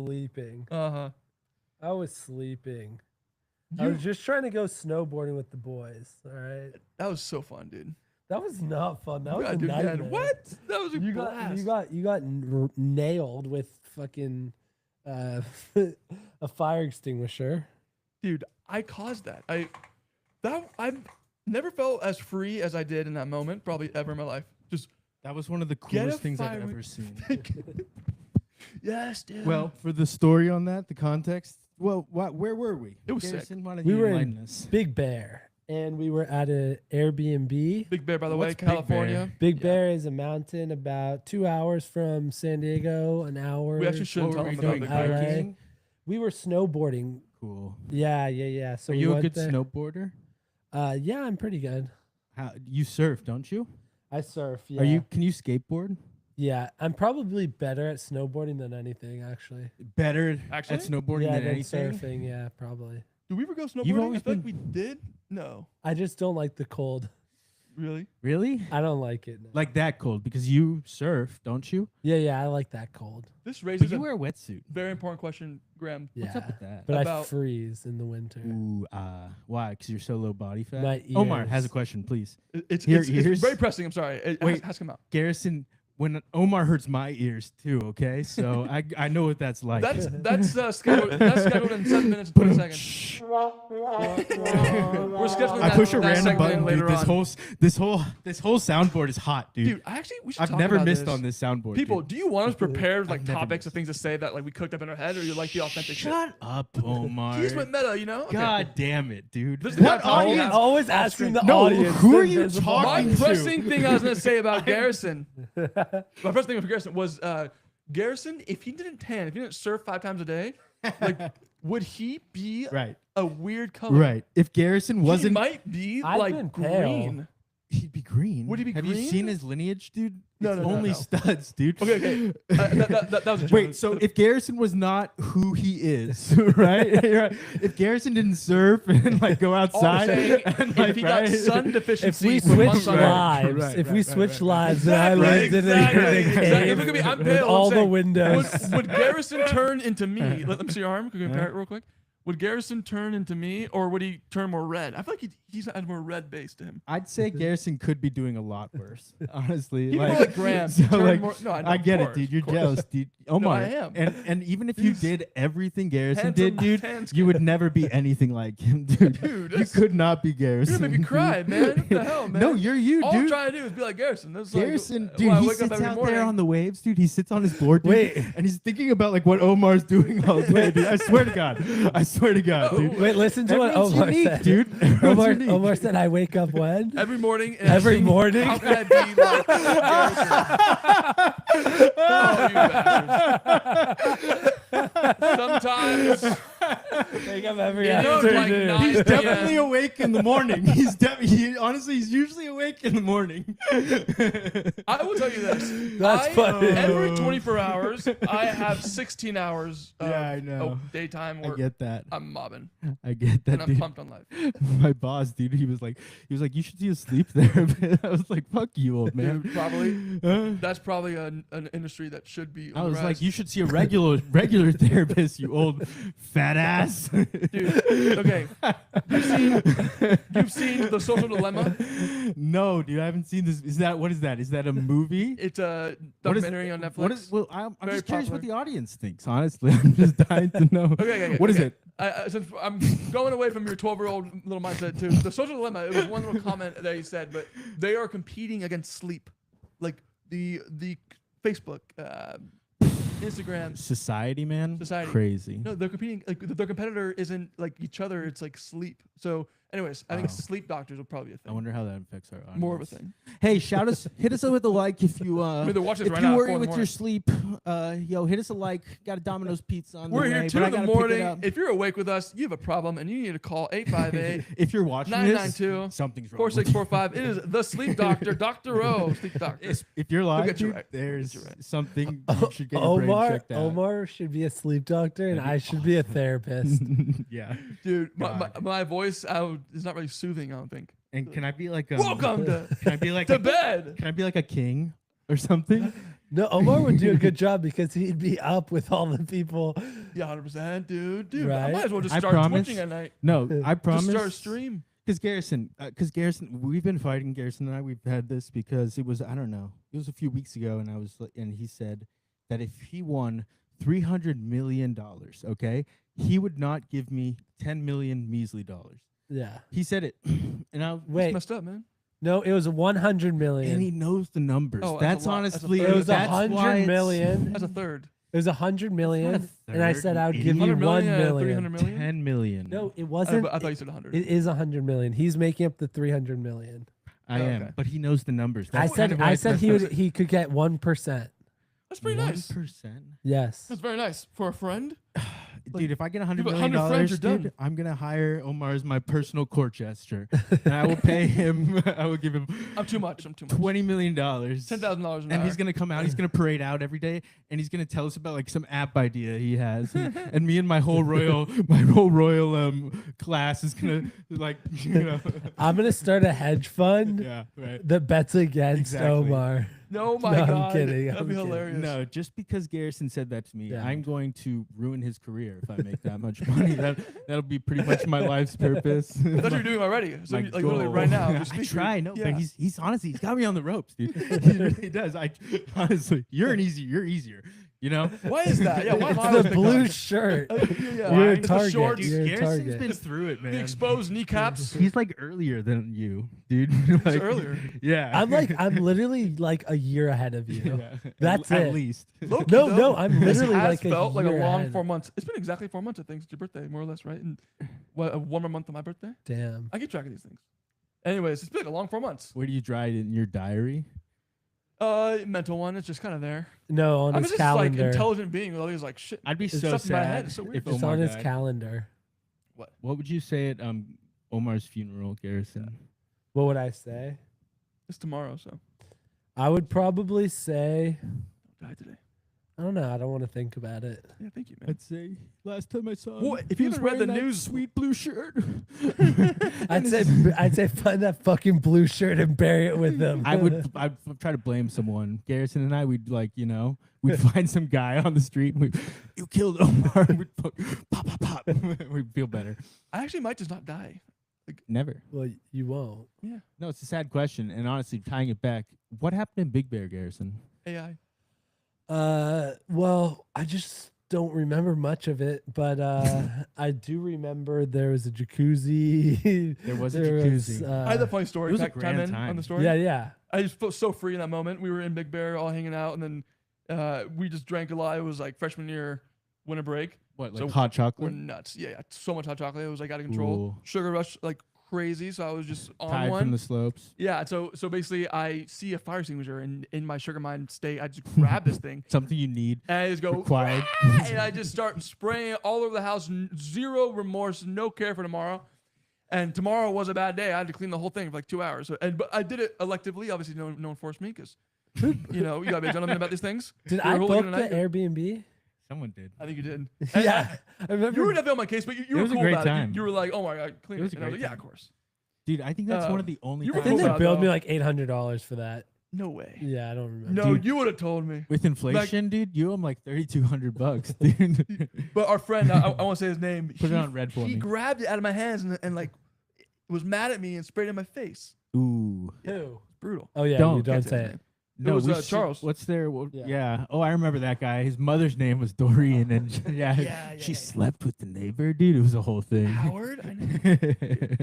sleeping. Uh-huh. I was sleeping. I was just trying to go snowboarding with the boys. All right. That was so fun, dude. That was not fun. That was a dude, nightmare. man, what? That was a blast. You got nailed with fucking a fire extinguisher. Dude, I caused that. I've never felt as free as I did in that moment, probably ever in my life. Just that was one of the coolest things I've ever seen. Yes, dude. Well, for the story on that, the context. Well, where were we? It was Garrison, sick. Why don't We you were enlighten in us? Big Bear, and we were at an Airbnb. Big Bear, by the way, What's Big California. Big Bear is a mountain about 2 hours from San Diego, an hour. We actually shouldn't What tell were them we about doing? Big Bear. LA. Hiking? We were snowboarding. Cool. Yeah. So Are we you a went good there. snowboarder? Yeah, I'm pretty good. How you surf, don't you? I surf. Yeah. Are you? Can you skateboard? Yeah, I'm probably better at snowboarding than anything, actually. Better Actually? at snowboarding Yeah, than than anything. surfing. Yeah, probably. Did we ever go snowboarding? You've I always feel like been- we did. No. I just don't like the cold. Really? Really? I don't like it. No. Like that cold because you surf, don't you? Yeah, I like that cold. This But raises you a wear a wetsuit. very important question, Graham. Yeah. What's up with that? But I About- freeze in the winter. Ooh, why? Because you're so low body fat. My Omar ears. has a question, please. It's Here's- very pressing. I'm sorry. Wait. Ask him out. Garrison, when Omar hurts my ears too, okay? So I know what that's like. That's scheduled. That's scheduled in 7 minutes and 20 seconds. We're scheduling I that, push a that random segment button, later dude. This on. whole soundboard is hot, dude. Dude, we should I've talk never about missed this. on this soundboard. People, dude. do you want us prepared like I've never topics missed. of things to say that like we cooked up in our head, or you like the authentic shit? Shut up, Omar. He just went meta, you know? Okay. God damn it, dude. This is What not audience? audience. Always asking the No, audience. who are the you invisible talking My audience. to? pressing thing I was gonna say about Garrison. My first thing for Garrison was Garrison. If he didn't tan, if he didn't surf 5 times a day, like would he be Right, a weird color? right. If Garrison He wasn't, might be I've like been pale. green. he'd be green. Would he be Have you green? seen his lineage, dude? No, It's no, no, only no. studs, dude. Okay. That was a joke. Wait, so if Garrison was not who he is, right? If Garrison didn't surf and like go all I'm outside, saying, and, if he got right? sun If deficiency, we with switch months on lives, Right, if right, we right, switch right. lives, and I lived in a Exactly. cave Look at me, I'm with pale. I'm all the saying, windows. Would Garrison turn into me? Let me see your arm. Can we compare it real quick? Would Garrison turn into me, or would he turn more red? I feel like he's had more red base to him. I'd say Garrison could be doing a lot worse, honestly. He like Graham. so, turn like, more, no, I, know, I of get course, it, dude. You're of course. jealous, dude. Omar, I am. And even if you did everything Garrison Handsome, did, dude, tan you would skin. never be anything like him, dude. Dude, You that's- could not be Garrison. You're gonna make me cry, man. What the hell, man? No, you're you, All I'm dude. trying to do is be like Garrison. That's Garrison, like, dude, well, I he wake up sits every out morning. there on the waves, dude. He sits on his board, dude, Wait. and he's thinking about like what Omar's doing all day, dude. I swear to God, dude. Wait, listen to what Everyone's Omar unique, said. dude. Everyone's unique. Omar said, "I wake up when." Every morning. And I Every think, morning? How can I be like Garrison? Oh, you bastards. Sometimes. Wake up every You know, like afternoon. 9 He's p.m. definitely awake in the morning. Honestly, he's usually awake in the morning. I will tell you this. That's funny. Every 24 hours, I have 16 hours of Yeah, I know. daytime I where get that. I'm mobbing. I get that, And I'm dude. pumped on life. My boss, dude, he was like, you should see a sleep therapist. I was like, fuck you, old man. Dude, probably. Huh? That's probably an industry that should be I on the was like, rise. you should see a regular therapist, you old fat ass. Dude, okay. You've seen The Social Dilemma? No, dude, I haven't seen this. What is that? Is that a movie? It's a What is- documentary on Netflix. What is? Well, I'm Very just curious what popular. the audience thinks. Honestly, I'm just dying to know. Okay. What is okay. it? Since I'm going away from your 12-year-old little mindset to The Social Dilemma, it was one little comment that he said, but they are competing against sleep. Like the Facebook, Instagram, Society, man. Society. Crazy. no, they're competing. Like their competitor isn't like each other. It's like sleep. So, anyways, I think Wow. sleep doctors will probably be a I thing. wonder how that affects our audience. More of a thing. Hey, hit us up with a like if you Maybe they're watching this if right you now at worry 4 in the with your morning. sleep. Hit us a like. Got a Domino's pizza on We're the here way, 2 but I in the gotta pick it morning. up. If you're awake with us, you have a problem, and you need to call 858 If you're watching this, 992 something's wrong. with you. 4645. It is the sleep doctor, Dr. O, sleep doctor. If you're live, get you dude, right. there's We'll get you right. something you should get your brain Omar, checked out. Omar should be a sleep doctor, and I should be a therapist. Yeah. Dude, God. my voice is not really soothing, I don't think. And can I be like a Welcome Can I be like to a, bed. Can I be like a king or something? No, Omar would do a good job because he'd be up with all the people. Yeah, 100%, dude. I Right. might as well just I start promise. twitching at night. No, I promise. Just start a stream. Because Garrison, we've been fighting. Garrison and I, we've had this because it was, I don't know, it was a few weeks ago, and and he said that if he won $300 million, okay, he would not give me 10 million measly dollars. Yeah. He said it, and I It's Wait. messed up, man. No, it was 100 million. and he knows the numbers. Oh, that's that's a lot. That's a honestly, third. It was that's why 100 it's- million. That's a third. It was 100 million, and I third, said I would you give you 100 1 million, million. 300 million. 10 million. No, it I wasn't. thought you said 100. It is 100 million. He's making up the 300 million. I Oh, am, okay. but he knows the numbers. I That's kind of said why I it's said messed he up. would he could get 1%. That's pretty nice. 1%. Yes. That's very nice for a friend. Dude, if I get $100 got million, 100 friends, you're dude, done. I'm gonna hire Omar as my personal court jester, and I will pay him. I will give him I'm too much. $20 million, $10,000 an and hour. he's gonna come out. He's gonna parade out every day, and he's gonna tell us about like some app idea he has, and me and my whole royal class is gonna like I'm gonna start a hedge fund yeah, right. that bets against Exactly. Omar. No, my No, I'm God. kidding, That'd I'm be kidding. hilarious. No, just because Garrison said that to me, Yeah. I'm going to ruin his career if I make that much money. That'll be pretty much my life's purpose. That's what you're doing already. So My like literally goal. right now. I just speak try, your- no, yeah. but he's honestly he's got me on the ropes, dude. He really does. I honestly, you're easier. You know, Why is that? Yeah, why am I It's always the picked blue on? shirt. Yeah, You're a it's the target. shorts, You're a Garrison's target. been through it, man. the exposed kneecaps. He's like earlier than you, dude. It's Like, earlier. Yeah, I'm literally like a year ahead of you. Yeah. That's at it. least. Low-key, No, though, no, I'm this literally has like a felt like a year long ahead. 4 months. It's been exactly 4 months, I think, since your birthday, more or less, right? And what, 1 more month on my birthday. Damn. I keep track of these things. Anyways, it's been like a long 4 months. Where do you dry it in your diary? Mental one. It's just kind of there. No, on I'm his just like calendar. intelligent being with all these like shit. I'd be It's so stuff in my head. sad It's so weird. if it's Omar on his died. calendar. What would you say at Omar's funeral, Garrison? What would I say? It's tomorrow, so I would probably say, die today. I don't know. I don't want to think about it. Yeah, thank you, man. I'd say last time I saw him, Well, if he you was haven't read the wearing that news- sweet blue shirt. I'd say find that fucking blue shirt and bury it with them. I'd try to blame someone. Garrison and I, we'd we'd find some guy on the street. And you killed Omar. We'd pop, pop, pop. We'd feel better. I actually might just not die. Never. Well, you won't. No, it's a sad question. And honestly, tying it back, what happened in Big Bear, Garrison? AI. Well, I just don't remember much of it, but I do remember there was a jacuzzi. There was a There jacuzzi. I had a funny story. it was a Can I chime grand in on time. the story. yeah. I just felt so free in that moment. We were in Big Bear, all hanging out, and then we just drank a lot. It was like freshman year, winter break. What, like So hot We're chocolate? nuts. Yeah, so much hot chocolate. It was like out of control. Ooh. Sugar rush like crazy. So I was just on Tied one. from the slopes. Yeah, so basically I see a fire extinguisher, and in my sugar mind state, I just grab this thing Something you need. and I just go Required. "Ah!" and I just start spraying it all over the house. Zero remorse, no care for tomorrow. And tomorrow was a bad day. I had to clean the whole thing for like 2 hours. But I did it electively. Obviously, no one forced me because you gotta be a gentleman about these things. Did We were I holding book it the tonight. Airbnb? Someone did. I think you did. Yeah, I remember. You were definitely on my case, but you It were was a cool great about it. time. You were like, "Oh my god, clean It it." was a And I was great like, "Yeah, time. of course." Dude, I think that's one of the only you were I think times cool they about billed me though. like $800 for that. No way. Yeah, I don't remember. No, Dude. you would have told me. with inflation, dude. You owe him like $3,200, dude. But our friend, I won't say his name. Put it on red for He me. grabbed it out of my hands and like was mad at me and sprayed it in my face. Ooh. Who? Brutal. Oh yeah, Don't. you don't Can't say his it. name. No, was, we Charles. What's their? Yeah. Yeah. Oh, I remember that guy. His mother's name was Dorian, and Yeah, she yeah. slept with the neighbor, dude. It was a whole thing. Howard? I know.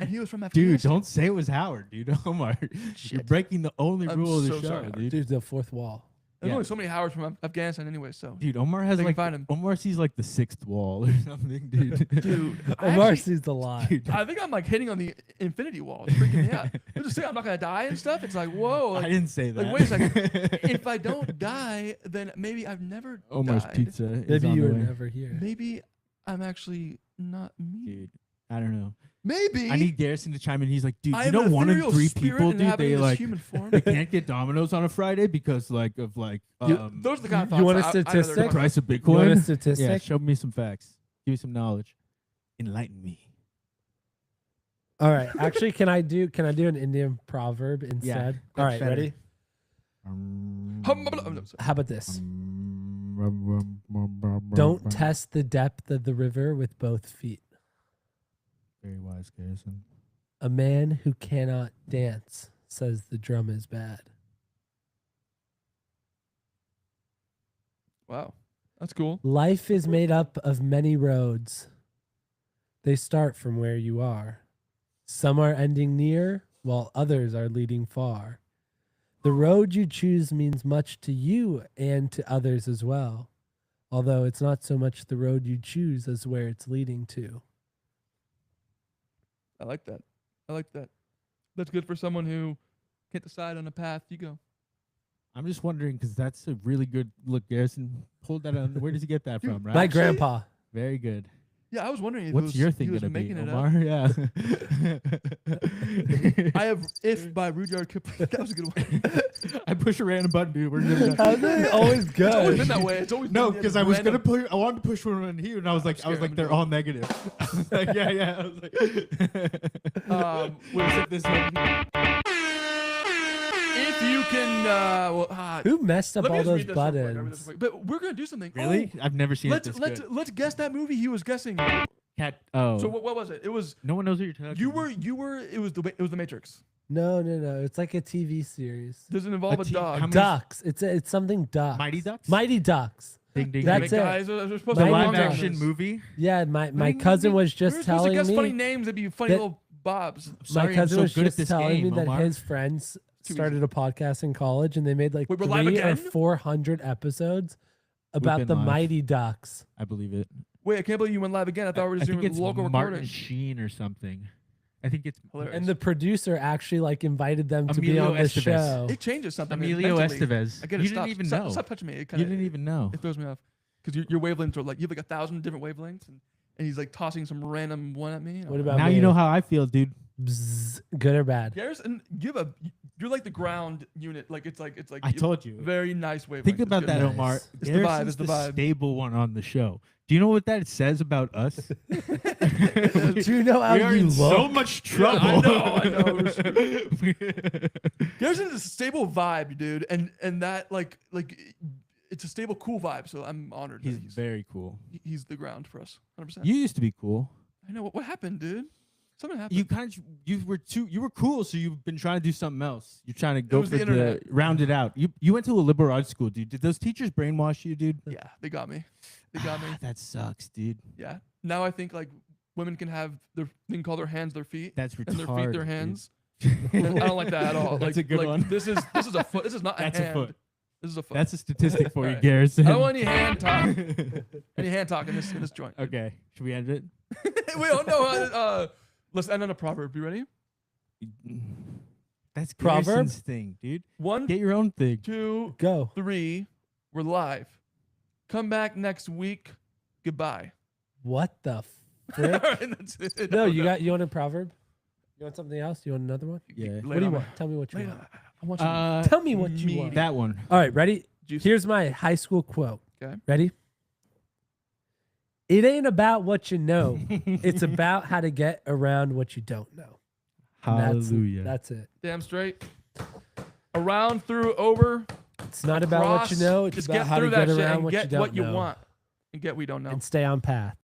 And he was from Afghanistan. Dude, don't say it was Howard, dude. Omar, you're Shit. breaking the only I'm rule of the so show, sorry, Howard. dude. Dude, the fourth wall. There's Yeah. only so many Howards from Afghanistan anyway, so. Dude, Omar has They can like find him. Omar sees like the sixth wall or something, dude. Dude, I Omar actually- sees the lie. Dude, I think I'm like hitting on the infinity wall. It's freaking me out. They're just saying I'm not gonna die and stuff. It's like, whoa. I Like, didn't say that. like, wait a second. if I don't die, then maybe I've never Omar's died. pizza. is Maybe on you the were way. never here. Maybe I'm actually not me. Dude, I don't know. Maybe I need Garrison to chime in. He's like, dude, I you have know, an 1 in ethereal 3 spirit people, dude, inhabiting they this like human form. they can't get Domino's on a Friday because like of like Those are the kind of thoughts. You want a I know they're statistic? talking price of You want a Bitcoin. statistic? Yeah, show me some facts. Give me some knowledge. Enlighten me. All right. Actually, can I do an Indian proverb instead? All that's right, better. ready? No, sorry. How about this? Don't test the depth of the river with both feet. Very wise, Garrison. A man who cannot dance says the drum is bad. Wow, that's cool. Life is made up of many roads. They start from where you are. Some are ending near, while others are leading far. The road you choose means much to you and to others as well, although it's not so much the road you choose as where it's leading to. I like that. I like that. That's good for someone who can't decide on a path. You go. I'm just wondering because that's a really good look, Garrison. Pulled that on. Where does he get that Dude, from? Right? My Actually- grandpa. Very good. Yeah, I was wondering if What's your thing he was gonna be, making it Omar? up. Yeah. I have "If" by Rudyard Kipling. That was a good one. I push a random button, dude. We're gonna How's it always It's always been good? that way. It's always no, been because I was random. gonna push. I wanted to push one in here, and I was like, scared. they're all negative. I was like, yeah. I was like, We'll set this one. If you can, Who messed up let me all just read those this real quick. Let me read this buttons? real quick. But we're gonna do something. Really? I've never seen it. Let's guess that movie he was guessing. Cat. Oh. So what was it? It was no one knows what you're talking. you about. were. It was the Matrix. No. It's like a TV series. Does it involve a How dog? many- Ducks. It's something ducks. Mighty Ducks. Mighty Ducks. Ding ding. That's ding. it. Guys, they're supposed The to be Mighty live long action dramas. movie. Yeah, my Ding, cousin ding. was We were just supposed to telling guess funny me. names. That'd be funny that- little bobs. My Sorry, I'm cousin so was good at just this telling game, me that Omar. his friends Too started a podcast in college and they made like Wait, we're live 3 or again? 400 episodes about been the live. Mighty Ducks. I believe it. Wait, I can't believe you went live again. I thought we were I just think doing it's local Martin recording. Sheen or something. I think it's Hilarious. And the producer actually like invited them to be Emilio on the Estevez. show. It changes something. Emilio mentally. Estevez. I get it. You Stop. didn't even Stop, know. Stop touching me. It You kinda, didn't even know. It throws me off because your wavelengths are like you have like 1,000 different wavelengths, and he's like tossing some random one at me. What about Now me? you know how I feel, dude. Bzz, good or bad? Garrison, you're like the ground unit. Like it's like I told you. very nice wavelength. Think It's about good. that, Nice. Omar. It's the vibe, Garrison's it's the vibe. stable one on the show. Do you know what that says about us? Do you know how we are you in so look? much Yeah, trouble. I know. Garrison is a stable vibe, dude, and that like it's a stable, cool vibe. So I'm honored. He's that very cool. he's the ground for us, 100%. You used to be cool. I know what happened, dude. Something happened. You were cool, so you've been trying to do something else. You're trying to go was for the the internet. round it out. You went to a liberal arts school, dude. Did those teachers brainwash you, dude? Yeah, they got me. They got me. That sucks, dude. Yeah. Now I think like women can have they can call their hands their feet That's retarded. and their feet their dude. hands. And I don't like that at all. That's like, a good like, one. This is a foot. This is not That's a a hand. foot. This is a foot. That's a statistic for you, Alright. Garrison. I don't want any hand talk. Any hand talk in this joint. Okay, should we end it? We don't know. Let's end on a proverb. You ready? That's Proverb? Garrison's thing, dude. One, Get your own thing. 2, Go. 3. We're live. Come back next week. Goodbye. What the All frick? right, that's it. No, you want a proverb? You want something else? You want another one? Yeah. Lay What it do you on me. want? Tell me what you Lay it want. on- I want some Tell me what you meaty. want. That one. All right, ready? juice. Here's my high school quote. Okay. Ready? It ain't about what you know. It's about how to get around what you don't know. And Hallelujah. That's it. Damn straight. Around, through, over. It's not about what you across. know. It's Just about get how to through get that shit around and what you get don't what you know. want and get what you don't know. And stay on path.